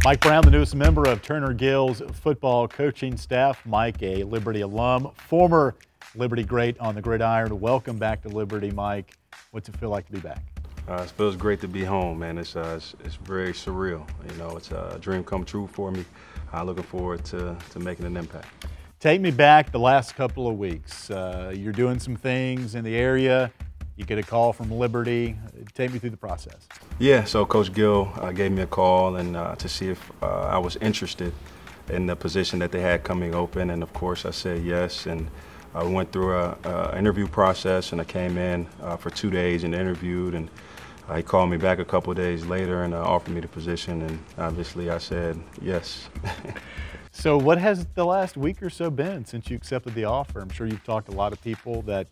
Mike Brown, the newest member of Turner Gill's football coaching staff. Mike, a Liberty alum, former Liberty great on the gridiron. Welcome back to Liberty, Mike. What's it feel like to be back? It feels great to be home, man. It's very surreal. You know, it's a dream come true for me. Looking forward to making an impact. Take me back the last couple of weeks. You're doing some things in the area. You get a call from Liberty. Take me through the process. Yeah, so Coach Gill gave me a call and to see if I was interested in the position that they had coming open, and of course I said yes. And we went through an interview process, and I came in for 2 days and interviewed, and he called me back a couple of days later and offered me the position, and obviously I said yes. So what has the last week or so been since you accepted the offer? I'm sure you've talked to a lot of people that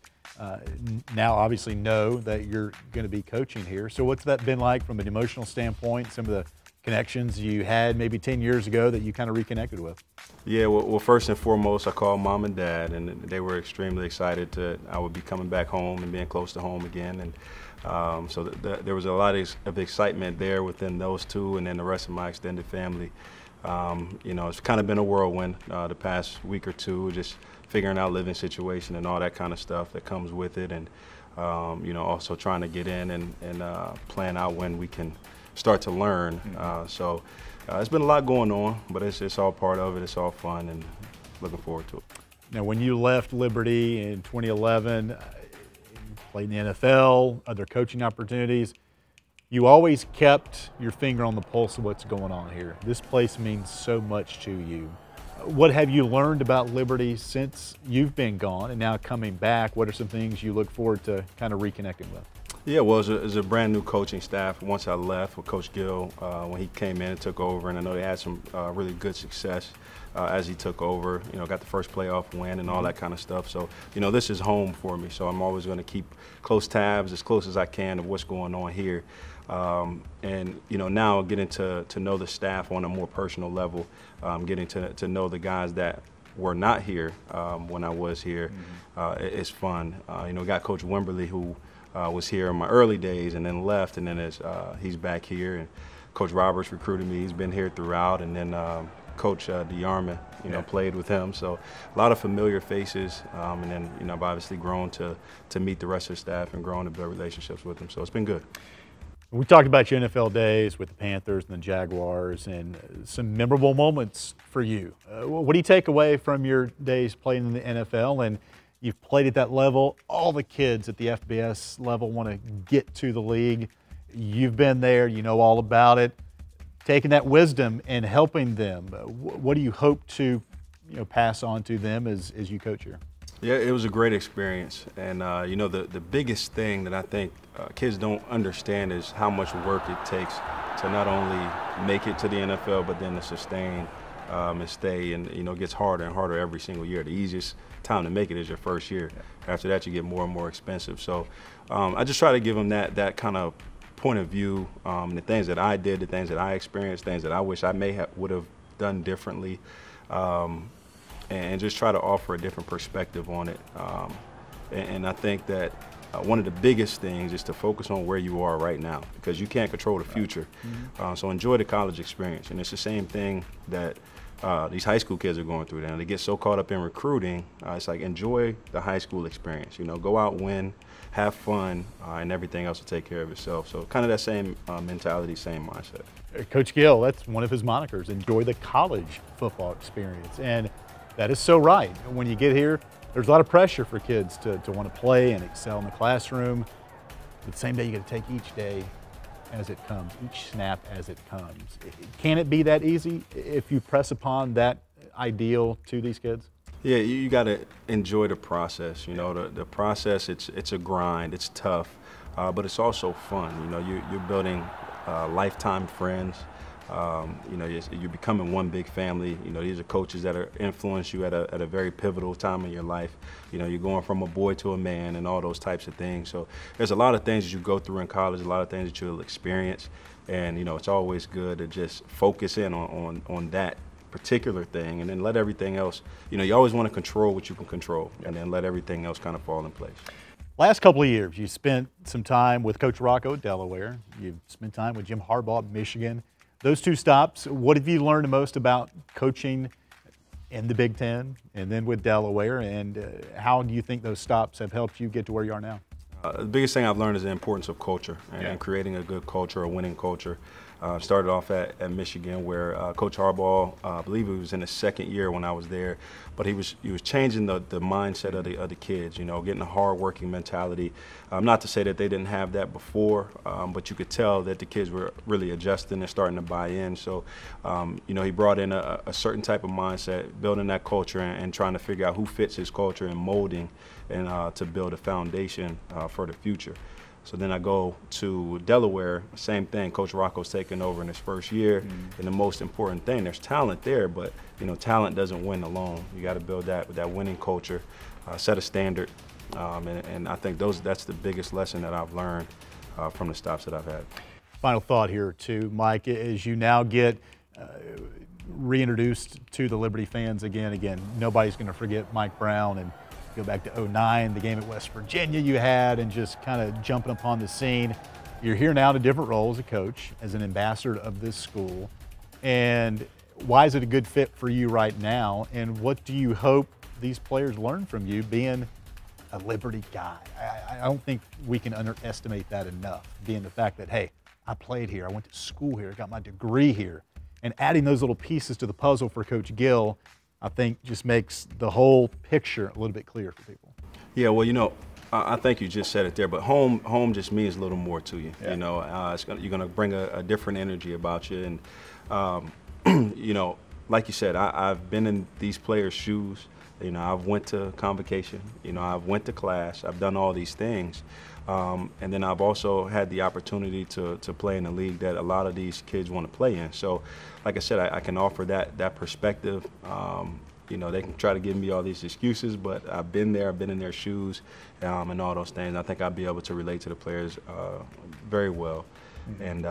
now obviously know that you're going to be coaching here. So what's that been like from an emotional standpoint, some of the connections you had maybe 10 years ago that you kind of reconnected with? Yeah, well, first and foremost, I called Mom and Dad, and they were extremely excited that I would be coming back home and being close to home again. And so there was a lot of excitement there within those two, and then the rest of my extended family. You know, it's kind of been a whirlwind the past week or two, just figuring out living situation and all that kind of stuff that comes with it, and you know, also trying to get in and plan out when we can start to learn. So it's been a lot going on, but it's all part of it. It's all fun, and looking forward to it. Now, when you left Liberty in 2011, you played in the NFL, other coaching opportunities. You always kept your finger on the pulse of what's going on here. This place means so much to you. What have you learned about Liberty since you've been gone and now coming back? What are some things you look forward to kind of reconnecting with? Yeah, well, it's a brand new coaching staff. Once I left with Coach Gill, when he came in and took over, and I know they had some really good success as he took over. You know, got the first playoff win and all that kind of stuff. So, you know, this is home for me. So I'm always going to keep close tabs, as close as I can, of what's going on here. And you know, now getting to know the staff on a more personal level, getting to know the guys that were not here when I was here, it's fun. You know, got Coach Wimberly, who was here in my early days and then left, and then he's back here. And Coach Roberts recruited me. He's been here throughout, and then Coach DeArmond, you know, played with him. So a lot of familiar faces, and then, you know, I've obviously grown to meet the rest of the staff and grown to build relationships with them. So it's been good. We talked about your NFL days with the Panthers and the Jaguars and some memorable moments for you. What do you take away from your days playing in the NFL? And you've played at that level. All the kids at the FBS level want to get to the league. You've been there. You know all about it. Taking that wisdom and helping them, what do you hope to pass on to them as you coach here? Yeah, it was a great experience, and you know, the biggest thing that I think kids don't understand is how much work it takes to not only make it to the NFL, but then to sustain and stay. And you know, it gets harder and harder every single year. The easiest time to make it is your first year. After that, you get more and more expensive. So I just try to give them that kind of point of view, the things that I did, the things that I experienced, things that I wish I would have done differently. And just try to offer a different perspective on it. And I think that one of the biggest things is to focus on where you are right now, because you can't control the future. So enjoy the college experience. And it's the same thing that these high school kids are going through now. They get so caught up in recruiting. It's like, enjoy the high school experience. You know, go out, win, have fun, and everything else will take care of itself. So kind of that same mentality, same mindset. Coach Gill, that's one of his monikers, enjoy the college football experience. And that is so right. When you get here, there's a lot of pressure for kids to want to play and excel in the classroom. But the same day, you got to take each day as it comes, each snap as it comes. Can it be that easy if you press upon that ideal to these kids? Yeah, you got to enjoy the process. You know, the process, it's a grind, it's tough, but it's also fun. You know, you're building lifetime friends. You know, you're becoming one big family. You know, these are coaches that are influence you at a very pivotal time in your life. You know, you're going from a boy to a man and all those types of things. So there's a lot of things that you go through in college, a lot of things that you'll experience. And, you know, it's always good to just focus in on that particular thing, and then let everything else, you know, you always want to control what you can control, and then let everything else kind of fall in place. Last couple of years, you spent some time with Coach Rocco at Delaware. You've spent time with Jim Harbaugh at Michigan. those two stops, what have you learned the most about coaching in the Big Ten and then with Delaware, and how do you think those stops have helped you get to where you are now? The biggest thing I've learned is the importance of culture and creating a good culture, a winning culture. Started off at Michigan, where Coach Harbaugh, I believe it was in his second year when I was there, but he was changing the mindset of the kids. You know, getting a hard-working mentality. Not to say that they didn't have that before, but you could tell that the kids were really adjusting and starting to buy in. So, you know, he brought in a certain type of mindset, building that culture and trying to figure out who fits his culture and molding and to build a foundation for the future. So then I go to Delaware, same thing. Coach Rocco's taking over in his first year, and the most important thing, there's talent there, but you know, talent doesn't win alone. You got to build that winning culture, set a standard, and I think that's the biggest lesson that I've learned from the stops that I've had. Final thought here too, Mike, as you now get reintroduced to the Liberty fans again, nobody's going to forget Mike Brown, and go back to '09, the game at West Virginia you had, and just kind of jumping upon the scene. You're here now in a different role as a coach, as an ambassador of this school. And why is it a good fit for you right now? And what do you hope these players learn from you being a Liberty guy? I don't think we can underestimate that enough, being the fact that, hey, I played here, I went to school here, I got my degree here. And adding those little pieces to the puzzle for Coach Gill, I think just makes the whole picture a little bit clearer for people. Yeah, well, you know, I think you just said it there, but home just means a little more to you. Yeah. You know, you're going to bring a different energy about you. And, you know, like you said, I've been in these players' shoes. You know, I've went to convocation. You know, I've went to class. I've done all these things. And then I've also had the opportunity to play in a league that a lot of these kids want to play in. So, like I said, I can offer that perspective. You know, they can try to give me all these excuses, but I've been there, I've been in their shoes, and all those things. I think I'll be able to relate to the players very well. And,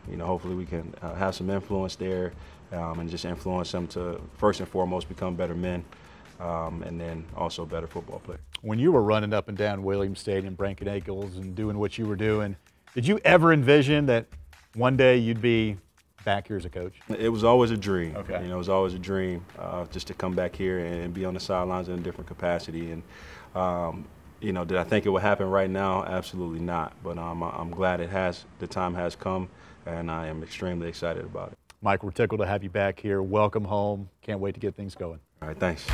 you know, hopefully we can have some influence there and just influence them to, first and foremost, become better men. And then also better football players. When you were running up and down Williams Stadium, breaking ankles and doing what you were doing, did you ever envision that one day you'd be back here as a coach? It was always a dream. Okay. You know, it was always a dream just to come back here and be on the sidelines in a different capacity. And you know, did I think it would happen right now? Absolutely not. But I'm glad the time has come, and I am extremely excited about it. Mike, we're tickled to have you back here. Welcome home. Can't wait to get things going. All right, thanks.